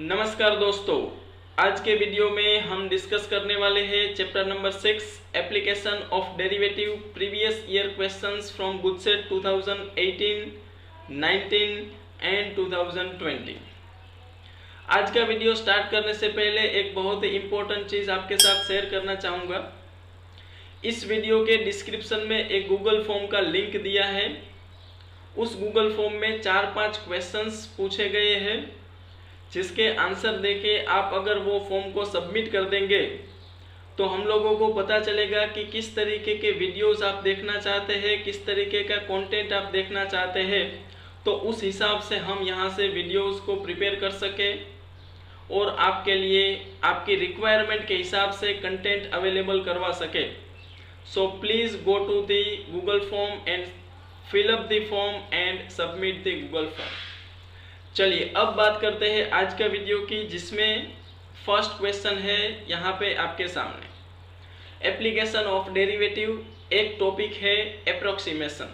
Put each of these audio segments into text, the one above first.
नमस्कार दोस्तों, आज के वीडियो में हम डिस्कस करने वाले हैं chapter number 6 application of derivative previous year questions from GUJCET 2018, 19 and 2020। आज का वीडियो स्टार्ट करने से पहले एक बहुत ही इम्पोर्टेंट चीज़ आपके साथ शेयर करना चाहूँगा। इस वीडियो के डिस्क्रिप्शन में एक गूगल फॉर्म का लिंक दिया है। उस गूगल फॉर्म में 4-5 क्वेश्चंस पूछे गए हैं, जिसके आंसर देके आप अगर वो फॉर्म को सबमिट कर देंगे तो हम लोगों को पता चलेगा कि किस तरीके के वीडियोस आप देखना चाहते हैं, किस तरीके का कंटेंट आप देखना चाहते हैं। तो उस हिसाब से हम यहाँ से वीडियोस को प्रिपेयर कर सके और आपके लिए आपकी रिक्वायरमेंट के हिसाब से कंटेंट अवेलेबल करवा सके। So please go to the Google form and fill up the form and submit the Google form. चलिए अब बात करते हैं आज का वीडियो की, जिसमें फर्स्ट क्वेश्चन है यहाँ पे आपके सामने। एप्लीकेशन ऑफ डेरिवेटिव एक टॉपिक है अप्रोक्सीमेशन।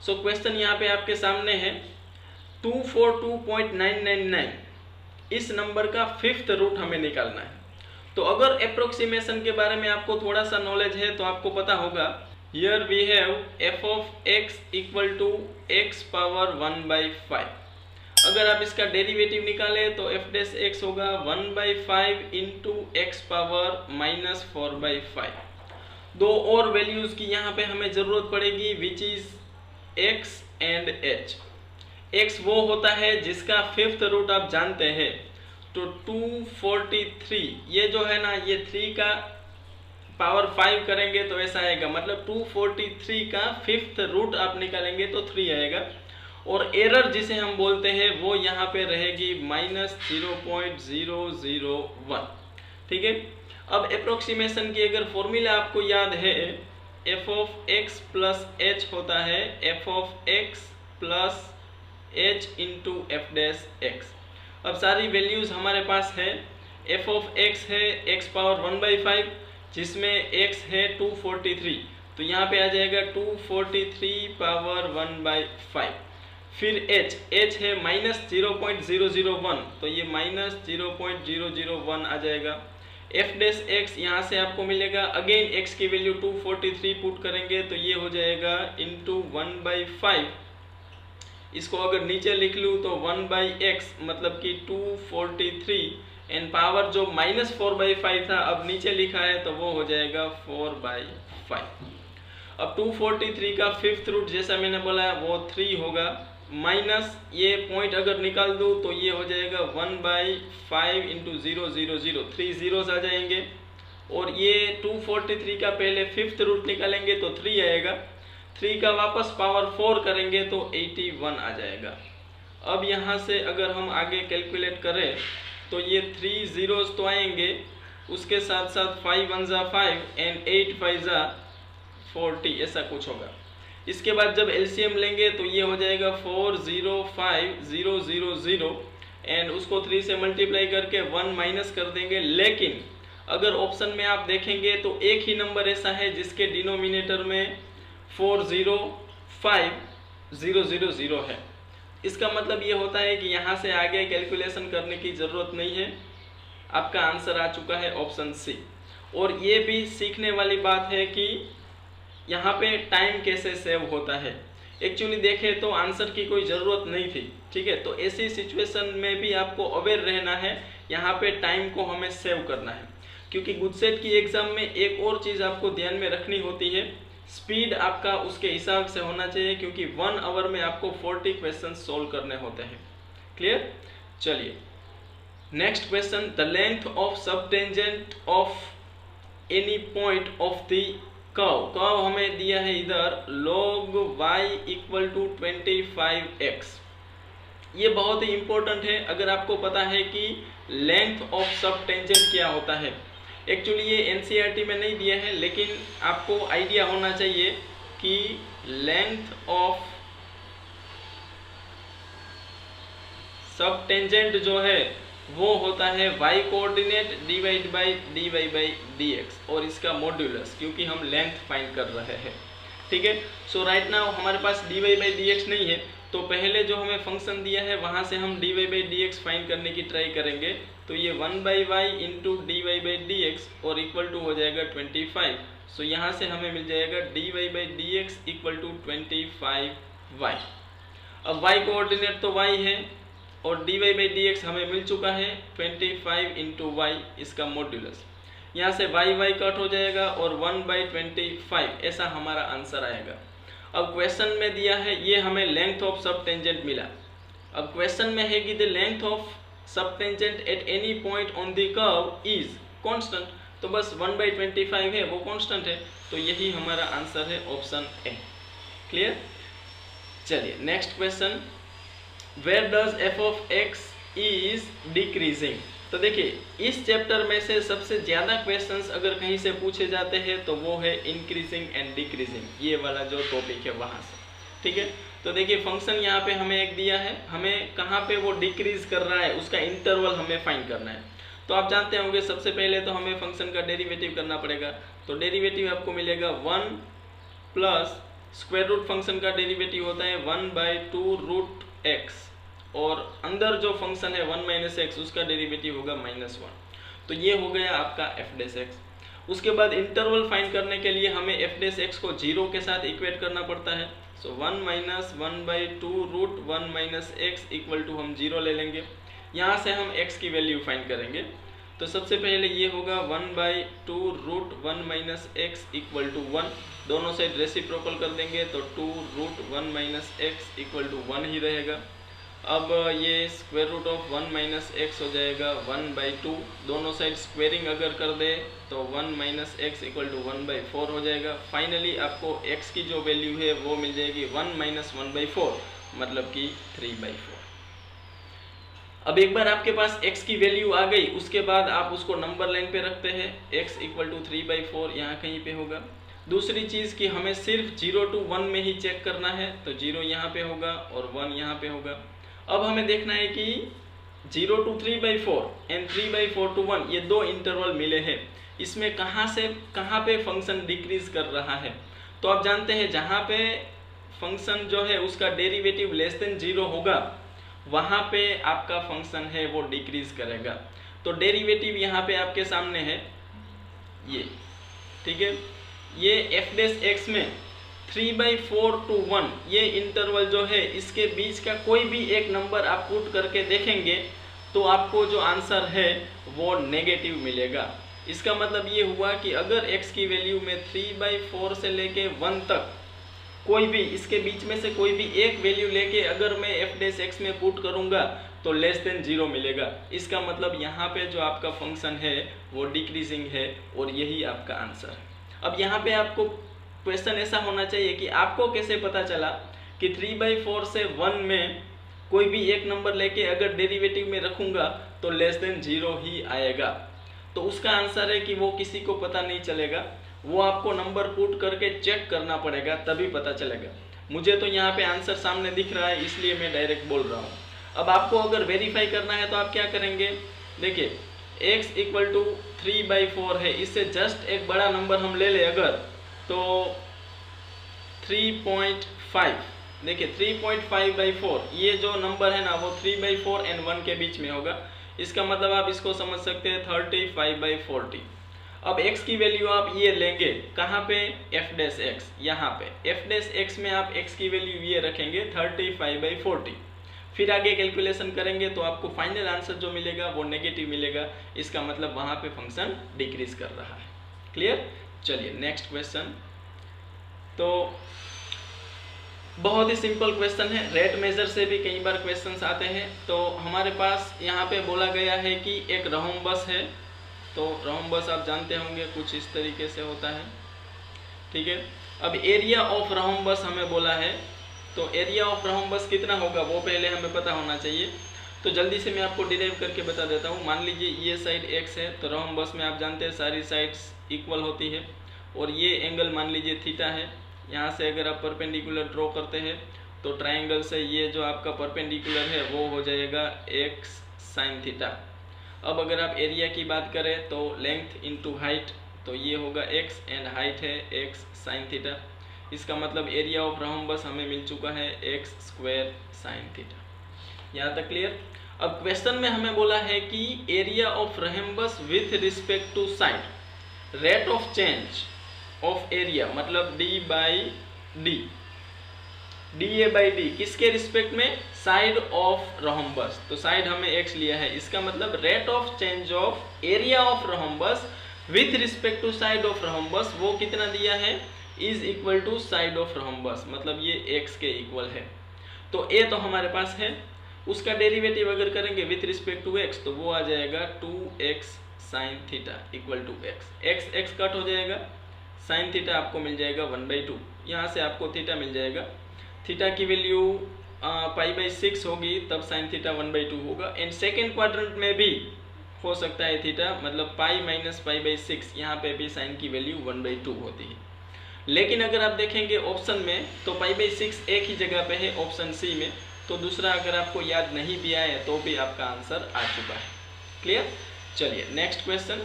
सो क्वेश्चन यहाँ पे आपके सामने है 242.999 इस नंबर का फिफ्थ रूट हमें निकालना है। तो अगर अप्रोक्सीमेशन के बारे में आपको थोड़ा सा नॉलेज है तो आपको पता होगा, here we have f of x equal to x power 1/5। अगर आप इसका डेरिवेटिव निकालें तो f डैश x होगा 1/5 इंटू एक्स पावर -4/5। दो और वैल्यूज की यहाँ पे हमें जरूरत पड़ेगी, which is x and h। x वो होता है जिसका फिफ्थ रूट आप जानते हैं, तो 243 ये जो है ना, ये 3 का पावर 5 करेंगे तो ऐसा आएगा, मतलब 243 का फिफ्थ रूट आप निकालेंगे तो 3 आएगा। और एरर जिसे हम बोलते हैं वो यहाँ पे रहेगी -0.001। ठीक है। अब अप्रोक्सीमेशन की अगर फॉर्मूला आपको याद है, f of x plus h होता है f of x plus h into F dash x। अब सारी वैल्यूज हमारे पास है। f ऑफ x है x पावर 1/5, जिसमें x है 243, तो यहाँ पे आ जाएगा 243 पावर 1/5। फिर h है -0.001, तो ये -0.001 आ जाएगा। f डैश x यहाँ से आपको मिलेगा, अगेन x की वैल्यू 243 पुट करेंगे तो ये हो जाएगा इंटू 1/5। इसको अगर नीचे लिख लूँ तो 1/x मतलब कि 243 एंड पावर जो -4/5 था अब नीचे लिखा है तो वो हो जाएगा 4/5। अब 243 का फिफ्थ रूट जैसा मैंने बोला वो 3 होगा, माइनस ये पॉइंट अगर निकाल दूँ तो ये हो जाएगा 1/5 इंटू 0 0 0, 3 zeros आ जाएंगे। और ये 243 का पहले फिफ्थ रूट निकालेंगे तो 3 आएगा, 3 का वापस पावर 4 करेंगे तो 81 आ जाएगा। अब यहाँ से अगर हम आगे कैलकुलेट करें तो ये 3 zeros तो आएंगे, उसके साथ साथ 5 1 जा 5 एंड 8 5 जा 40, ऐसा कुछ होगा। इसके बाद जब एलसीएम लेंगे तो ये हो जाएगा 405000 एंड उसको 3 से मल्टीप्लाई करके 1 माइनस कर देंगे। लेकिन अगर ऑप्शन में आप देखेंगे तो एक ही नंबर ऐसा है जिसके डिनोमिनेटर में 405000 है। इसका मतलब ये होता है कि यहाँ से आगे कैलकुलेशन करने की ज़रूरत नहीं है, आपका आंसर आ चुका है ऑप्शन सी। और ये भी सीखने वाली बात है कि यहाँ पे टाइम कैसे सेव होता है। एक्चुअली देखें तो आंसर की कोई ज़रूरत नहीं थी, ठीक है। तो ऐसी सिचुएशन में भी आपको अवेयर रहना है, यहाँ पे टाइम को हमें सेव करना है। क्योंकि गुडसेट की एग्ज़ाम में एक और चीज़ आपको ध्यान में रखनी होती है, स्पीड आपका उसके हिसाब से होना चाहिए, क्योंकि 1 आवर में आपको 40 क्वेश्चन सोल्व करने होते हैं। क्लियर। चलिए next question, the length of subtangent of any point of the curve हमें दिया है इधर log y equal to 25x। ये बहुत ही इंपॉर्टेंट है अगर आपको पता है कि लेंथ ऑफ सब टेंजेंट क्या होता है। एक्चुअली ये एनसीईआरटी में नहीं दिया है, लेकिन आपको आइडिया होना चाहिए कि लेंथ ऑफ सब टेंजेंट जो है वो होता है y coordinate divide by dx और इसका मॉड्यूलस, क्योंकि हम लेंथ फाइंड कर रहे हैं। ठीक है। सो राइट नाउ हमारे पास dy बाई dx नहीं है, तो पहले जो हमें फंक्शन दिया है वहां से हम dy by D X find करने की ट्राई करेंगे। तो ये 1 by Y into D Y by D X और इक्वल टू हो जाएगा 25। सो यहाँ से हमें मिल जाएगा dy by D x equal to 25y। अब y कोऑर्डिनेट तो y है और dy बाई डी एक्स हमें मिल चुका है 25 इंटू वाई, इसका मॉड्यूलस। यहाँ से y कट हो जाएगा और 1 बाई 25 ऐसा हमारा आंसर आएगा। अब क्वेश्चन में दिया है ये हमें लेंथ ऑफ सब टेंजेंट मिला। अब क्वेश्चन में है कि द लेंथ ऑफ सब tangent at any point on the curve is constant, तो बस 1 बाई 25 है, वो कांस्टेंट है, तो यही हमारा आंसर है ऑप्शन ए। क्लियर? चलिए next question, where does F of X is decreasing. तो देखिए इस चैप्टर में से सबसे ज्यादा क्वेश्चंस अगर कहीं से पूछे जाते हैं तो वो है इंक्रीजिंग एंड डिक्रीजिंग, ये वाला जो टॉपिक है वहां से। ठीक है, तो देखिए फंक्शन यहाँ पे हमें एक दिया है, हमें कहाँ पे वो डिक्रीज कर रहा है उसका इंटरवल हमें फाइंड करना है। तो आप जानते होंगे सबसे पहले तो हमें फंक्शन का डेरिवेटिव करना पड़ेगा। तो डेरिवेटिव आपको मिलेगा 1 प्लस स्क्वायर रूट फंक्शन का डेरिवेटिव होता है 1 बाई 2 रूट एक्स, और अंदर जो फंक्शन है 1 माइनस एक्स उसका डेरिवेटिव होगा -1। तो ये हो गया आपका एफ डेस एक्स। उसके बाद इंटरवल फाइंड करने के लिए हमें एफ डेस एक्स को 0 के साथ इक्वेट करना पड़ता है। So 1 minus 1 by 2 root 1 minus X equal to हम 0 ले लेंगे। यहाँ से हम x की वैल्यू फाइंड करेंगे। तो सबसे पहले ये होगा 1 by 2 root 1 minus X equal to 1, दोनों साइड रेसिप्रोकल कर देंगे तो 2 root 1 minus X equal to 1 ही रहेगा। अब ये square root of 1 minus X हो जाएगा 1 बाई 2, दोनों साइड स्क्वेयरिंग अगर कर दे तो 1 minus X equal to 1 by 4 हो जाएगा। फाइनली आपको x की जो वैल्यू है वो मिल जाएगी 1 माइनस 1 बाई 4, मतलब कि 3 बाई 4। अब एक बार आपके पास x की वैल्यू आ गई, उसके बाद आप उसको नंबर लाइन पे रखते हैं, x इक्वल टू 3 बाई 4 यहाँ कहीं पे होगा। दूसरी चीज़ कि हमें सिर्फ 0 टू 1 में ही चेक करना है, तो 0 यहाँ पे होगा और 1 यहाँ पे होगा। अब हमें देखना है कि 0 to 3 by 4 and 3 by 4 to 1 ये दो इंटरवल मिले हैं, इसमें कहाँ से कहाँ पे फंक्शन डिक्रीज कर रहा है। तो आप जानते हैं जहाँ पे फंक्शन जो है उसका डेरिवेटिव लेस देन 0 होगा वहाँ पे आपका फंक्शन है वो डिक्रीज करेगा। तो डेरिवेटिव यहाँ पे आपके सामने है ये, ठीक है। ये एफ डेस एक्स में 3 बाई 4 टू 1 ये इंटरवल जो है इसके बीच का कोई भी एक नंबर आप पुट करके देखेंगे तो आपको जो आंसर है वो नेगेटिव मिलेगा। इसका मतलब ये हुआ कि अगर x की वैल्यू में 3 बाई 4 से लेके 1 तक कोई भी इसके बीच में से कोई भी एक वैल्यू लेके अगर मैं एफ डेस एक्स में पुट करूंगा तो लेस देन 0 मिलेगा। इसका मतलब यहाँ पे जो आपका फंक्शन है वो डिक्रीजिंग है और यही आपका आंसर है। अब यहाँ पे आपको क्वेश्चन ऐसा होना चाहिए कि आपको कैसे पता चला कि 3 बाई 4 से 1 में कोई भी एक नंबर लेके अगर डेरिवेटिव में रखूंगा तो लेस देन 0 ही आएगा। तो उसका आंसर है कि वो किसी को पता नहीं चलेगा, वो आपको नंबर पुट करके चेक करना पड़ेगा तभी पता चलेगा। मुझे तो यहाँ पे आंसर सामने दिख रहा है इसलिए मैं डायरेक्ट बोल रहा हूँ। अब आपको अगर वेरीफाई करना है तो आप क्या करेंगे, देखिए x इक्वल टू 3 बाई 4 है, इससे जस्ट एक बड़ा नंबर हम ले ले अगर तो 3.5, देखिए 3.5 बाई 4 ये जो नंबर है ना वो 3 बाई 4 एंड 1 के बीच में होगा। इसका मतलब आप इसको समझ सकते हैं 35 बाई 40। अब x की वैल्यू आप ये लेंगे कहाँ पे, एफ डेस एक्स, यहाँ पे एफ डेस एक्स में आप x की वैल्यू ये रखेंगे 35 बाई 40। फिर आगे कैलकुलेशन करेंगे तो आपको फाइनल आंसर जो मिलेगा वो नेगेटिव मिलेगा। इसका मतलब वहाँ पे फंक्शन डिक्रीज कर रहा है। क्लियर? चलिए नेक्स्ट क्वेश्चन। तो बहुत ही सिंपल क्वेश्चन है, रेट मेजर से भी कई बार क्वेश्चंस आते हैं। तो हमारे पास यहाँ पे बोला गया है कि एक रोम्बस है, तो रोम्बस आप जानते होंगे कुछ इस तरीके से होता है, ठीक है। अब एरिया ऑफ रोम्बस हमें बोला है, तो एरिया ऑफ रोम्बस कितना होगा वो पहले हमें पता होना चाहिए। तो जल्दी से मैं आपको डिराइव करके बता देता हूँ। मान लीजिए ये साइड x है, तो रोम्बस में आप जानते हैं सारी साइड्स इक्वल होती है, और ये एंगल मान लीजिए थीटा है। यहाँ से अगर आप परपेंडिकुलर ड्रॉ करते हैं तो ट्राइंगल से ये जो आपका परपेंडिकुलर है वो हो जाएगा x साइन थीटा। अब अगर आप एरिया की बात करें तो लेंथ इंटू हाइट, तो ये होगा x एंड हाइट है x साइन थीटा। इसका मतलब एरिया ऑफ रोम्बस हमें मिल चुका है x स्क्वायर साइन थीटा। यहाँ तक क्लियर। अब क्वेश्चन में हमें बोला है कि area of rhombus with respect to side, rate of change of area मतलब d by D, dA by D किसके रिस्पेक्ट में, साइड ऑफ रोम्बस। तो साइड हमें x लिया है, इसका मतलब rate of change of area of rhombus with respect to side of rhombus वो कितना दिया है, is equal to side of rhombus, मतलब ये x के इक्वल है। तो a तो हमारे पास है, उसका डेरिवेटिव अगर करेंगे विथ रिस्पेक्ट टू x तो वो आ जाएगा 2x sine theta equal to x x cut हो जाएगा, साइन थीटा आपको मिल जाएगा 1/2, यहाँ से आपको थीटा मिल जाएगा। थीटा की वैल्यू π/6 होगी, तब साइन थीटा 1/2 होगा। एंड सेकेंड क्वाड्रेंट में भी हो सकता है थीटा, मतलब पाई माइनस π/6, यहाँ पे भी साइन की वैल्यू 1/2 होती है। लेकिन अगर आप देखेंगे ऑप्शन में तो π/6 एक ही जगह पे है ऑप्शन सी में, तो दूसरा अगर आपको याद नहीं भी आए तो भी आपका आंसर आ चुका है। क्लियर। चलिए next question,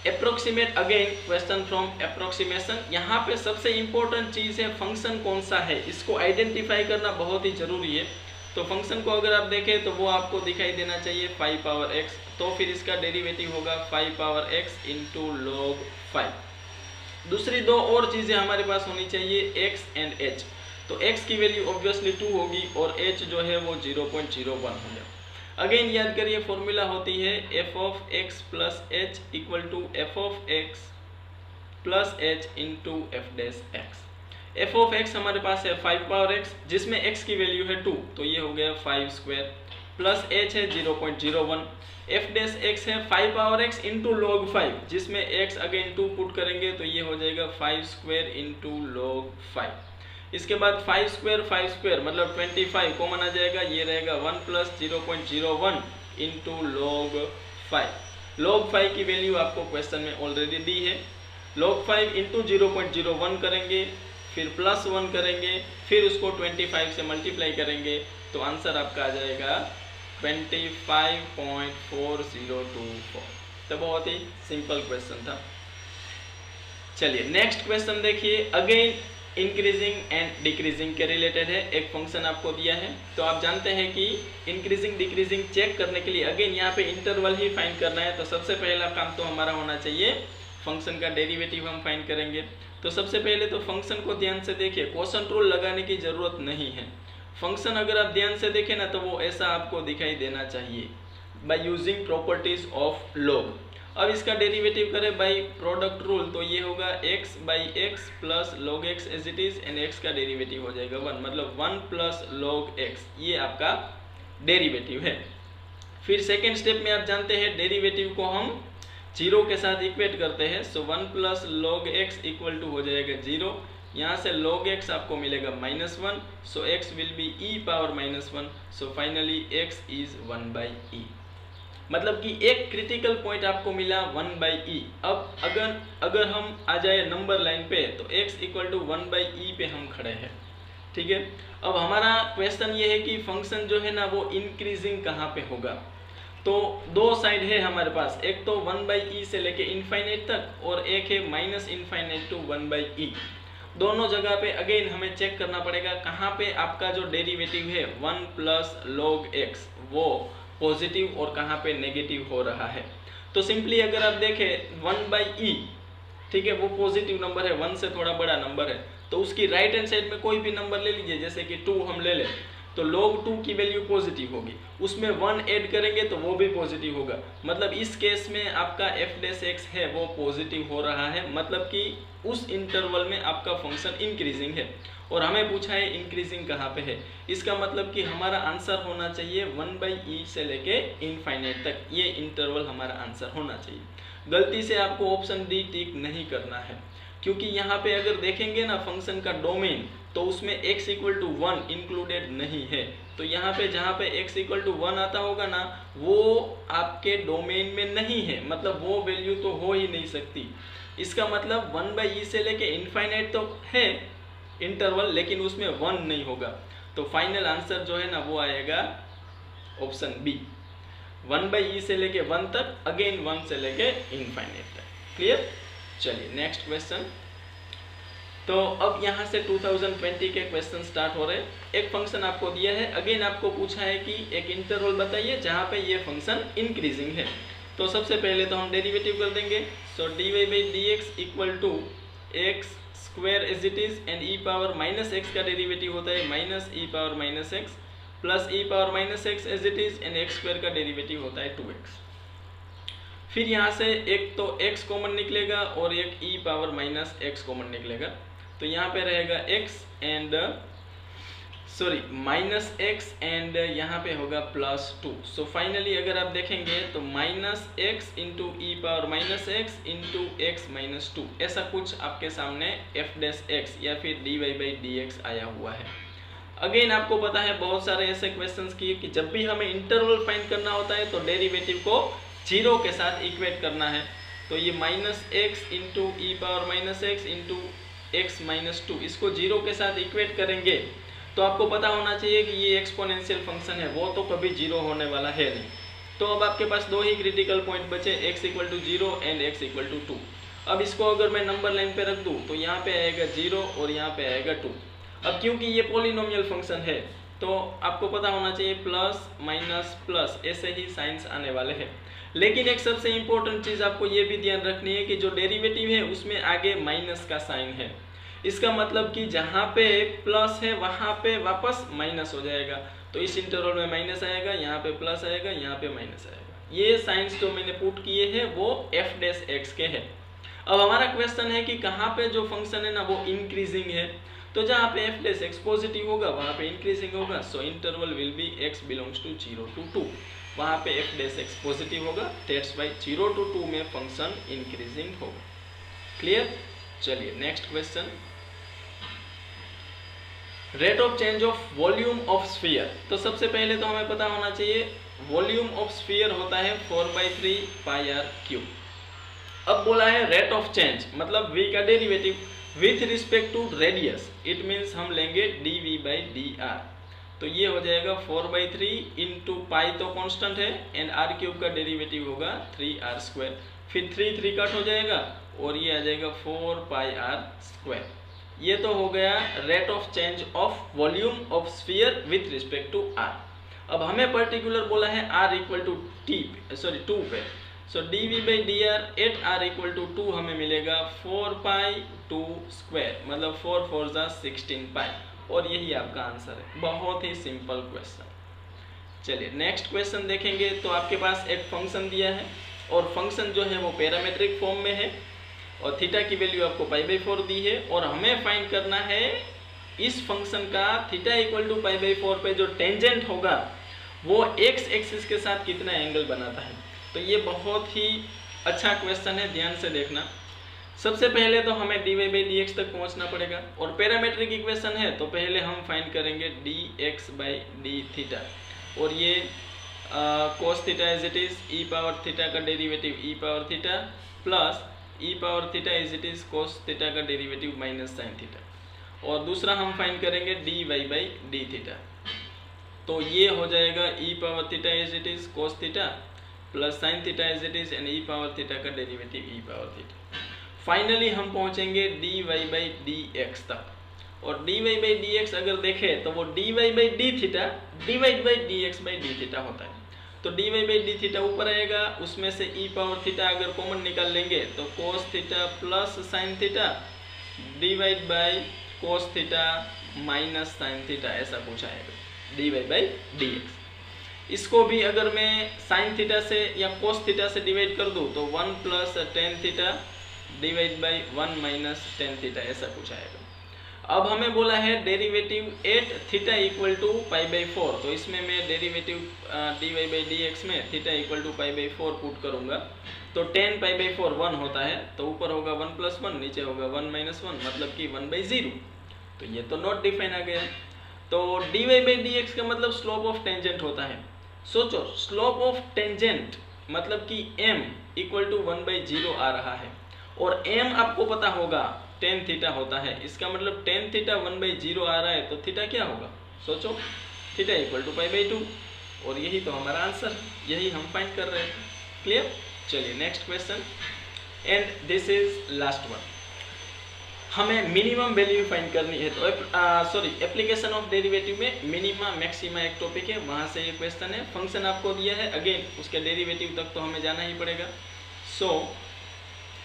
approximate again question from approximation. यहाँ पे सबसे इंपॉर्टेंट चीज है फंक्शन कौन सा है, इसको आइडेंटिफाई करना बहुत ही जरूरी है। तो फंक्शन को अगर आप देखें तो वो आपको दिखाई देना चाहिए 5 पावर x, तो फिर इसका डेरिवेटिव होगा 5 पावर x इंटू log 5। दूसरी दो और चीजें हमारे पास होनी चाहिए x एंड h। तो x की वैल्यू ऑब्वियसली 2 होगी और h जो है वो 0.01 होगा। अगेन याद करिए फॉर्मूला होती है f of x plus h equal to f of x plus h into f dash x। f of x हमारे पास है 5 पावर x जिसमें x की वैल्यू है 2, तो ये हो गया 5 स्क्वायर, प्लस h है 0.01, f डैश x है 5 पावर x इंटू log 5 जिसमें x अगेन 2 पुट करेंगे तो ये हो जाएगा 5 स्क्वायर इंटू log 5। इसके बाद 5 स्क्वायर मतलब 25 कॉमन आ जाएगा, ये रहेगा 1 प्लस 0.01 इंटू log 5। log 5 की वैल्यू आपको क्वेश्चन में ऑलरेडी दी है। log 5 इंटू 0.01 करेंगे, फिर प्लस 1 करेंगे, फिर उसको 25 से मल्टीप्लाई करेंगे, तो आंसर आपका आ जाएगा 25.4024। तो बहुत ही सिंपल क्वेश्चन था। चलिए नेक्स्ट क्वेश्चन देखिए, अगेन इंक्रीजिंग एंड डिक्रीजिंग के रिलेटेड है। एक फंक्शन आपको दिया है, तो आप जानते हैं कि इंक्रीजिंग डिक्रीजिंग चेक करने के लिए अगेन यहाँ पे इंटरवल ही फाइंड करना है। तो सबसे पहला काम तो हमारा होना चाहिए फंक्शन का डेरिवेटिव हम फाइंड करेंगे। तो सबसे पहले तो फंक्शन को ध्यान से देखिए, क्वोशंट रूल लगाने की जरूरत नहीं है। फंक्शन अगर आप ध्यान से देखें ना तो वो ऐसा आपको दिखाई देना चाहिए by using properties of log। अब इसका डेरिवेटिव करें बाय प्रोडक्ट रूल, तो ये होगा x by x plus log x as it is, and x का डेरिवेटिव हो जाएगा 1, मतलब 1 प्लस log x, ये आपका डेरिवेटिव है। फिर सेकेंड स्टेप में आप जानते हैं डेरिवेटिव को हम 0 के साथ इक्वेट करते हैं, so 1 plus log x equal to हो जाएगा 0, यहाँ से log x आपको मिलेगा -1, so x will be e power -1, so finally x is 1/e। मतलब कि एक क्रिटिकल पॉइंट आपको मिला 1/e। अब अगर हम आ जाए नंबर लाइन पे तो x इक्वल टू 1/e पे हम खड़े हैं, ठीक है। अब हमारा क्वेश्चन ये है कि फंक्शन जो है ना वो इंक्रीजिंग कहाँ पे होगा। तो दो साइड है हमारे पास, एक तो 1/e से लेके इनफाइनाइट तक और एक है -∞ टू 1/e। दोनों जगह पे अगेन हमें चेक करना पड़ेगा कहाँ पे आपका जो डेरिवेटिव है 1 प्लस log x वो पॉजिटिव और कहाँ पे नेगेटिव हो रहा है। तो सिंपली अगर आप देखें 1/e, ठीक है, वो पॉजिटिव नंबर है, 1 से थोड़ा बड़ा नंबर है, तो उसकी राइट हैंड साइड में कोई भी नंबर ले लीजिए, जैसे कि 2 हम ले लें, तो log 2 की वैल्यू पॉजिटिव होगी, उसमें 1 ऐड करेंगे तो वो भी पॉजिटिव होगा। मतलब इस केस में आपका f डैश x है वो पॉजिटिव हो रहा है, मतलब कि उस इंटरवल में आपका फंक्शन इंक्रीजिंग है। और हमें पूछा है इंक्रीजिंग कहाँ पे है, इसका मतलब कि हमारा आंसर होना चाहिए 1/e से लेके इनफाइनाइट तक, ये इंटरवल हमारा आंसर होना चाहिए। गलती से आपको ऑप्शन डी टिक नहीं करना है, क्योंकि यहाँ पे अगर देखेंगे ना फंक्शन का डोमेन तो उसमें x इक्वल टू 1 इंक्लूडेड नहीं है। तो यहाँ पे जहाँ पे x इक्वल टू 1 आता होगा ना वो आपके डोमेन में नहीं है, मतलब वो वैल्यू तो हो ही नहीं सकती। इसका मतलब 1/e से लेके इनफाइनाइट तो है इंटरवल, लेकिन उसमें 1 नहीं होगा। तो फाइनल आंसर जो है ना वो आएगा ऑप्शन बी, 1/e से लेके 1 तक, अगेन 1 से लेके इनफाइनाइट तक। क्लियर। चलिए नेक्स्ट क्वेश्चन। तो अब यहाँ से 2020 के क्वेश्चन स्टार्ट हो रहे हैं। एक फंक्शन आपको दिया है, अगेन आपको पूछा है कि एक इंटरवल बताइए जहाँ पे ये फंक्शन इंक्रीजिंग है। तो सबसे पहले तो हम डेरिवेटिव कर देंगे। So d Y by D x equal to x square as it is, and e power minus x का डेरिवेटिव होता है minus e power minus x plus e power minus x as it is, and x square का derivative होता है 2x। फिर यहाँ से एक तो x कॉमन निकलेगा और एक e power minus x common निकलेगा। तो यहाँ पे रहेगा x and sorry minus x and यहाँ पे होगा प्लस 2। सो फाइनली अगर आप देखेंगे तो minus x into e power minus x into x minus 2, ऐसा कुछ आपके सामने एफ डैश एक्स या फिर D Y by D X आया हुआ है। अगेन आपको पता है बहुत सारे ऐसे क्वेश्चंस किए कि जब भी हमें इंटरवल फाइंड करना होता है तो डेरिवेटिव को जीरो के साथ इक्वेट करना है। तो ये minus x into e power minus x into x minus 2, इसको जीरो के साथ इक्वेट करेंगे तो आपको पता होना चाहिए कि ये एक्सपोनेंशियल फंक्शन है, वो तो कभी जीरो होने वाला है नहीं। तो अब आपके पास दो ही क्रिटिकल पॉइंट बचे, x equal to 0 and x equal to 2। अब इसको अगर मैं नंबर लाइन पे रख दूँ तो यहाँ पे आएगा 0 और यहाँ पे आएगा 2। अब क्योंकि ये पॉलिनोमियल फंक्शन है तो आपको पता होना चाहिए प्लस माइनस प्लस ऐसे ही साइंस आने वाले हैं। लेकिन एक सबसे इम्पोर्टेंट चीज़ आपको ये भी ध्यान रखनी है कि जो डेरिवेटिव है उसमें आगे माइनस का साइन है। इसका मतलब कि जहाँ पे प्लस है वहाँ पे वापस माइनस हो जाएगा। तो इस इंटरवल में माइनस आएगा, यहाँ पे प्लस आएगा, यहाँ पे माइनस आएगा। ये साइंस जो मैंने पुट किए हैं वो एफ डैश एक्स के हैं। अब हमारा क्वेश्चन है कि कहाँ पे जो फंक्शन है ना वो इंक्रीजिंग है, तो जहाँ पे एफ डैश एक्स पॉजिटिव होगा वहाँ पे इंक्रीजिंग होगा। So interval will be x belongs to 0 to 2, वहाँ पे एफ डैश एक्स पॉजिटिव होगा, दैट्स वाई 0 to 2 में फंक्शन इंक्रीजिंग होगा। क्लियर? चलिए next question, rate of change of volume of sphere. तो सबसे पहले तो हमें पता होना चाहिए वॉल्यूम ऑफ स्फीयर होता है 4/3 पाई आर क्यूब। अब बोला है रेट ऑफ चेंज, मतलब v का derivative with respect to radius, it means हम लेंगे dv बाई डी आर। तो ये हो जाएगा 4/3 इंटू पाई तो कांस्टेंट है एंड आर क्यूब का डेरिवेटिव होगा 3r स्क्वायर। फिर 3 कट हो जाएगा और ये आ जाएगा 4 पाई आर स्क्वायर। ये तो हो गया rate of change of volume of sphere with respect to R. अब हमें पर्टिकुलर बोला है r इक्वल टू 2 पे। So dv by D R at r equal to 2 हमें मिलेगा 4 पाई 2 स्क्वायर, मतलब 4 4 जा 16 पाई, और यही आपका आंसर है। बहुत ही सिंपल क्वेश्चन। चलिए नेक्स्ट क्वेश्चन देखेंगे। तो आपके पास एक फंक्शन दिया है और फंक्शन जो है वो पैरामेट्रिक फॉर्म में है और थीटा की वैल्यू आपको π/4 दी है और हमें फाइंड करना है इस फंक्शन का थीटा इक्वल टू π/4 पे जो टेंजेंट होगा वो x एक्सिस के साथ कितना एंगल बनाता है। तो ये बहुत ही अच्छा क्वेश्चन है, ध्यान से देखना। सबसे पहले तो हमें dy बाई डी एक्स तक पहुंचना पड़ेगा और पैरामेट्रिक इक्वेशन है तो पहले हम फाइंड करेंगे dx बाई डी थीटा, और ये cos theta is it is e power theta का derivative e power theta plus e power theta is it is cos theta का डेरिवेटिव माइनस साइन थीटा, और दूसरा हम फाइंड करेंगे dy by D theta. तो ये हो जाएगा e power theta is it is cos theta plus sine theta is it is and e power theta का derivative e power theta. Finally हम पहुंचेंगे dy बाई डी एक्स तक, और dy by D x अगर देखें तो वो dy by D theta divide by dx by D theta होता है। तो dy बाई डी थीटा ऊपर आएगा, उसमें से e पावर थीटा अगर कॉमन निकाल लेंगे तो cos theta plus sine theta divide by cos theta minus sine theta, ऐसा पूछा है dy बाई dx। इसको भी अगर मैं साइन थीटा से या cos थीटा से डिवाइड कर दूं तो 1 plus ten theta divide by 1 minus ten theta, ऐसा पूछा है। अब हमें बोला है derivative at theta equal to π/4, तो इसमें मैं derivative dy by D x में थीटा इक्वल टू π/4 पुट करूंगा। तो 10 π/4 1 होता है, तो ऊपर होगा 1 प्लस 1, नीचे होगा 1 माइनस 1, मतलब कि 1/0। तो ये तो नॉट डिफाइन आ गया। तो dy बाई डी एक्स का मतलब स्लोप ऑफ टेंजेंट होता है। सोचो स्लोप ऑफ टेंजेंट मतलब कि m इक्वल टू 1/0 आ रहा है, और m आपको पता होगा tan थीटा होता है। इसका मतलब tan थीटा 1/0 आ रहा है, तो थीटा क्या होगा? सोचो, थीटा इक्वल टू π/2, और यही तो हमारा आंसर, यही हम फाइंड कर रहे हैं। क्लियर? चलिए next question, and this is last one. हमें मिनिमम वैल्यू फाइंड करनी है। तो एप्लीकेशन ऑफ डेरिवेटिव में मिनिमा मैक्सिमा एक टॉपिक है, वहां से ये क्वेश्चन है। फंक्शन आपको दिया है, अगेन उसके डेरिवेटिव तक तो हमें जाना ही पड़ेगा। So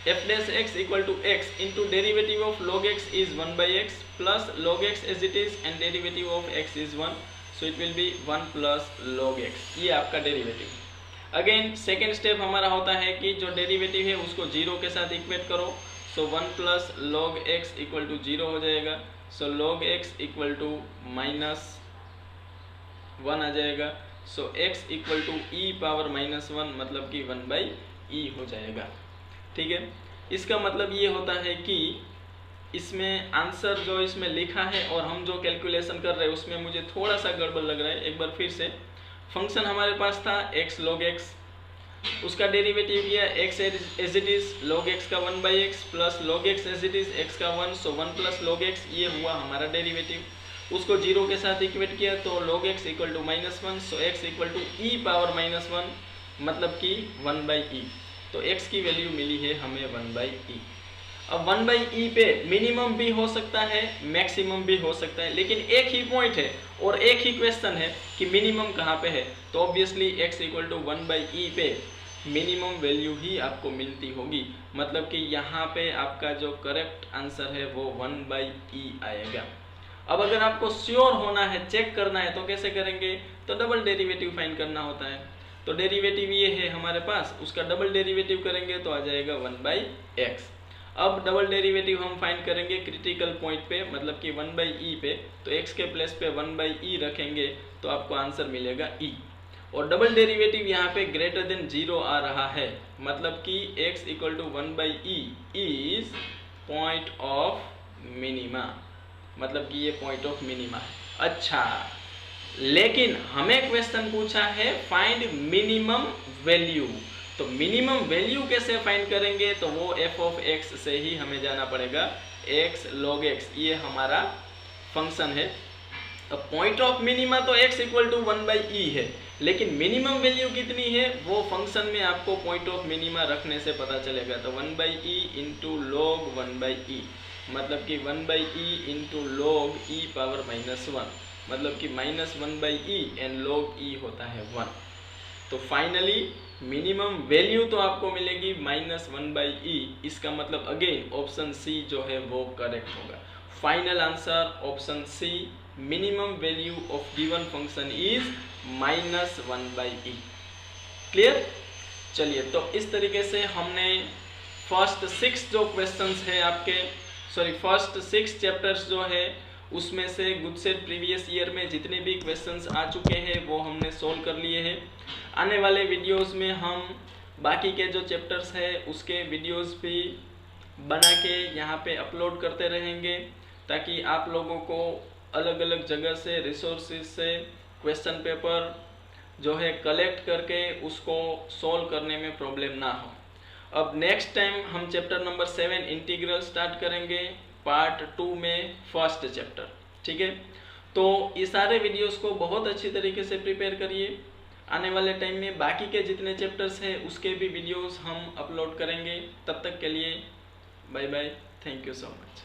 f dash x equal to x into derivative of log x is 1/x plus log x as it is and derivative of x is 1, so it will be 1 plus log x, ये आपका derivative. Again second step हमारा होता है कि जो derivative है उसको 0 के साथ इक्वेट करो, so 1 plus log x equal to 0 हो जाएगा, so log x equal to -1 आ जाएगा, so x equal to e power -1 मतलब कि 1/e हो जाएगा। ठीक है, इसका मतलब ये होता है कि इसमें आंसर जो इसमें लिखा है और हम जो कैलकुलेशन कर रहे हैं उसमें मुझे थोड़ा सा गड़बड़ लग रहा है। एक बार फिर से, फंक्शन हमारे पास था x log x, उसका डेरिवेटिव किया x as it is log x का 1/x plus log x as it is x का 1, सो 1 प्लस log x, ये हुआ हमारा डेरिवेटिव। उसको 0 के साथ इक्वेट किया तो log x equal to -1, so x equal to e power -1 मतलब कि 1/e, तो x की वैल्यू मिली है हमें 1/e। अब 1/e पे मिनिमम भी हो सकता है, मैक्सिमम भी हो सकता है, लेकिन एक ही पॉइंट है और एक ही क्वेश्चन है कि मिनिमम कहाँ पे है, तो obviously x equal to 1/e पे मिनिमम वैल्यू ही आपको मिलती होगी, मतलब कि यहाँ पे आपका जो करेक्ट आंसर है वो 1/e आएगा। अब अगर आपको श्योर होना है, चेक करना है, तो कैसे करेंगे, तो डबल डेरिवेटिव फाइंड करना होता है। तो डेरिवेटिव ये है हमारे पास, उसका डबल डेरिवेटिव करेंगे तो आ जाएगा 1/x। अब डबल डेरिवेटिव हम फाइंड करेंगे क्रिटिकल पॉइंट पे, मतलब कि 1/e पे, तो x के प्लेस पे 1/e रखेंगे तो आपको आंसर मिलेगा e। और डबल डेरिवेटिव यहाँ पे ग्रेटर देन 0 आ रहा है, मतलब कि x equal to 1/e is point of minima, मतलब कि ये पॉइंट ऑफ मिनिमा है। अच्छा, लेकिन हमें क्वेश्चन पूछा है फाइंड मिनिमम वैल्यू, तो मिनिमम वैल्यू कैसे फाइंड करेंगे, तो वो f ऑफ x से ही हमें जाना पड़ेगा। x log x ये हमारा फंक्शन है। अब पॉइंट ऑफ मिनिमा तो x इक्वल टू 1/e है, लेकिन मिनिमम वैल्यू कितनी है वो फंक्शन में आपको पॉइंट ऑफ मिनिमा रखने से पता चलेगा। तो 1/e इंटू log 1/e मतलब कि 1/e into log e power -1 मतलब कि -1/e एंड log e होता है 1। तो फाइनली मिनिमम वैल्यू तो आपको मिलेगी -1/e, इसका मतलब अगेन ऑप्शन सी जो है वो करेक्ट होगा। Final answer option C, minimum value of given function is -1/e। Clear? चलिए, तो इस तरीके से हमने फर्स्ट 6 जो क्वेश्चंस है आपके, फर्स्ट 6 चैप्टर्स जो है उसमें से गुड सेट प्रीवियस ईयर में जितने भी क्वेश्चंस आ चुके हैं वो हमने सोल्व कर लिए हैं। आने वाले वीडियोस में हम बाकी के जो चैप्टर्स हैं उसके वीडियोस भी बना के यहाँ पे अपलोड करते रहेंगे, ताकि आप लोगों को अलग अलग जगह से रिसोर्सेज से क्वेश्चन पेपर जो है कलेक्ट करके उसको सोल्व करने में प्रॉब्लम ना हो। अब नेक्स्ट टाइम हम चैप्टर नंबर 7 इंटीग्रल स्टार्ट करेंगे पार्ट 2 में फर्स्ट चैप्टर। ठीक है, तो ये सारे वीडियोस को बहुत अच्छी तरीके से प्रिपेयर करिए। आने वाले टाइम में बाकी के जितने चैप्टर्स हैं उसके भी वीडियोस हम अपलोड करेंगे। तब तक के लिए bye bye, thank you so much.